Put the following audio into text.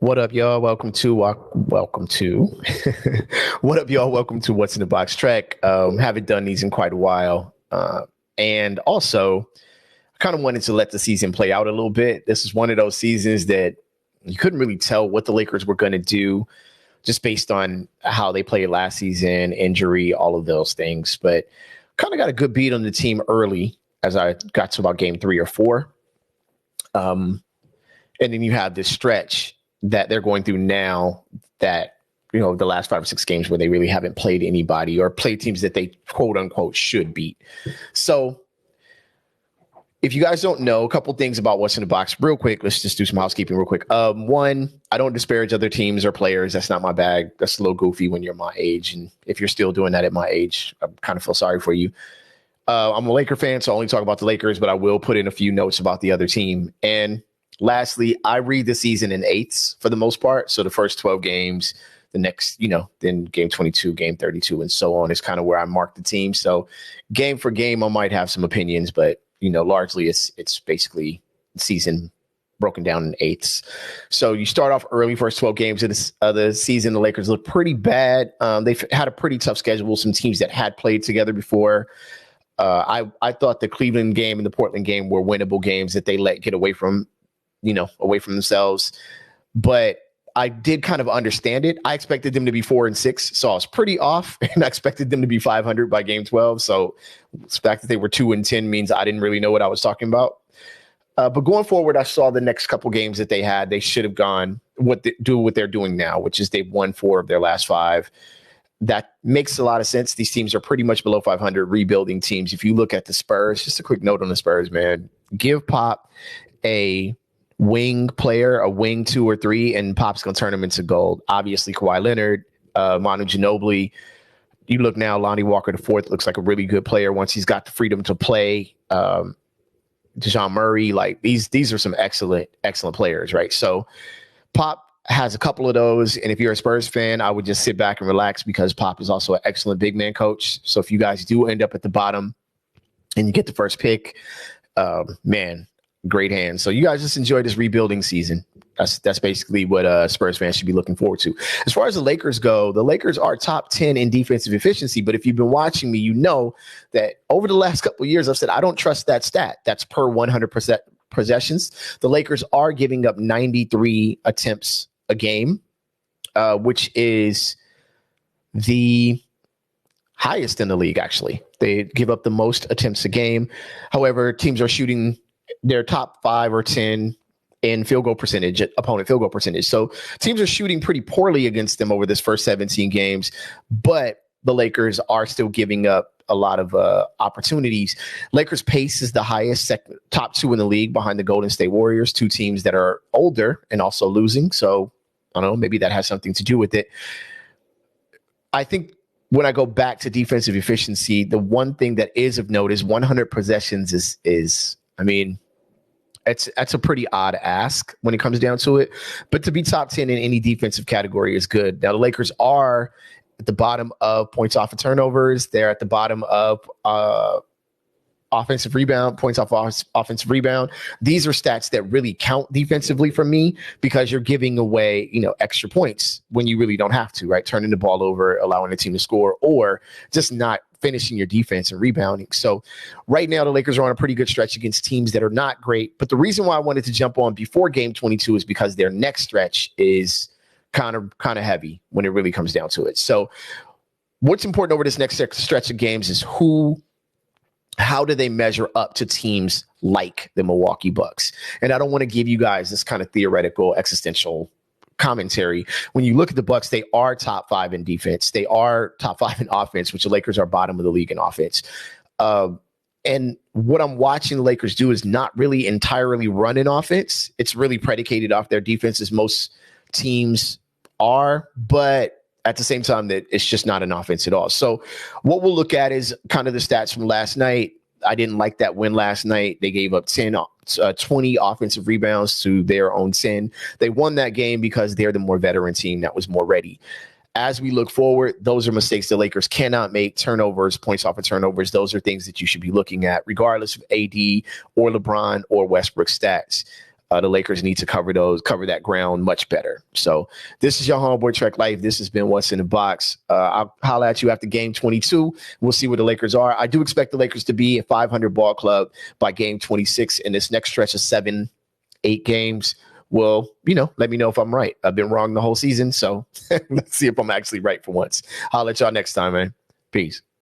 What up, y'all? Welcome to what up, y'all? Welcome to What's in the Box Track. Haven't done these in quite a while. And also, I kind of wanted to let the season play out a little bit. This is one of those seasons that you couldn't really tell what the Lakers were going to do just based on how they played last season, injury, all of those things. But kind of got a good beat on the team early as I got to about game 3 or 4. And then you have this stretch that they're going through now that, the last 5 or 6 games where they really haven't played anybody or played teams that they quote unquote should beat. So if you guys don't know, a couple things about What's in the Box real quick. Let's just do some housekeeping real quick. One, I don't disparage other teams or players. That's not my bag. That's a little goofy when you're my age. And if you're still doing that at my age, I kind of feel sorry for you. I'm a Laker fan, so I only talk about the Lakers, but I will put in a few notes about the other team. And lastly, I read the season in eighths for the most part. So the first 12 games, the next, then game 22, game 32, and so on is kind of where I mark the team. So game for game, I might have some opinions, but, largely it's basically season broken down in eighths. So you start off early, first 12 games of the season. The Lakers look pretty bad. They've had a pretty tough schedule. Some teams that had played together before. I thought the Cleveland game and the Portland game were winnable games that they let get away from themselves. But I did kind of understand it. I expected them to be 4-6, so I was pretty off, and I expected them to be 500 by game 12. So the fact that they were 2-10 means I didn't really know what I was talking about. But going forward, I saw the next couple games that they had. They should have gone what they're doing now, which is they've won 4 of their last 5. That makes a lot of sense. These teams are pretty much below 500 rebuilding teams. If you look at the Spurs, just a quick note on the Spurs, man, give Pop a wing player, a wing 2 or 3, and Pop's going to turn them into gold. Obviously, Kawhi Leonard, Manu Ginobili. You look now, Lonnie Walker IV looks like a really good player once he's got the freedom to play. Dejounte Murray, like these are some excellent players, right? So Pop has a couple of those, and if you're a Spurs fan, I would just sit back and relax because Pop is also an excellent big man coach. So if you guys do end up at the bottom and you get the first pick, man, great hands. So you guys just enjoy this rebuilding season. That's basically what Spurs fans should be looking forward to. As far as the Lakers go, the Lakers are top 10 in defensive efficiency. But if you've been watching me, you know that over the last couple of years, I've said I don't trust that stat. That's per 100% possessions. The Lakers are giving up 93 attempts a game, which is the highest in the league, actually. They give up the most attempts a game. However, teams are shooting their top 5 or 10 in field goal percentage, opponent field goal percentage. So teams are shooting pretty poorly against them over this first 17 games, but the Lakers are still giving up a lot of opportunities. Lakers pace is the highest, top 2 in the league behind the Golden State Warriors, 2 teams that are older and also losing. So I don't know, maybe that has something to do with it. I think when I go back to defensive efficiency, the one thing that is of note is 100 possessions is I mean, that's a pretty odd ask when it comes down to it. But to be top 10 in any defensive category is good. Now, the Lakers are at the bottom of points off of turnovers. They're at the bottom of offensive rebound, points off offensive rebound. These are stats that really count defensively for me because you're giving away, extra points when you really don't have to, right? Turning the ball over, allowing the team to score, or just not finishing your defense and rebounding. So right now, the Lakers are on a pretty good stretch against teams that are not great. But the reason why I wanted to jump on before game 22 is because their next stretch is kind of heavy when it really comes down to it. So what's important over this next stretch of games is how do they measure up to teams like the Milwaukee Bucks? And I don't want to give you guys this kind of theoretical existential commentary. When you look at the Bucks, they are top 5 in defense. They are top 5 in offense, which the Lakers are bottom of the league in offense. And what I'm watching the Lakers do is not really entirely run in offense. It's really predicated off their defense, as most teams are, but at the same time that it's just not an offense at all. So what we'll look at is kind of the stats from last night. I didn't like that win last night. They gave up 20 offensive rebounds to their own 10. They won that game because they're the more veteran team that was more ready. As we look forward, those are mistakes the Lakers cannot make. Turnovers, points off of turnovers, those are things that you should be looking at, regardless of AD or LeBron or Westbrook stats. The Lakers need to cover that ground much better. So this is your homeboy Trek Life. This has been What's in the Box. I'll holler at you after game 22. We'll see where the Lakers are. I do expect the Lakers to be a 500 ball club by game 26 in this next stretch of 7-8 games. Well, let me know if I'm right. I've been wrong the whole season. So let's see if I'm actually right for once. I'll let y'all next time, man. Peace.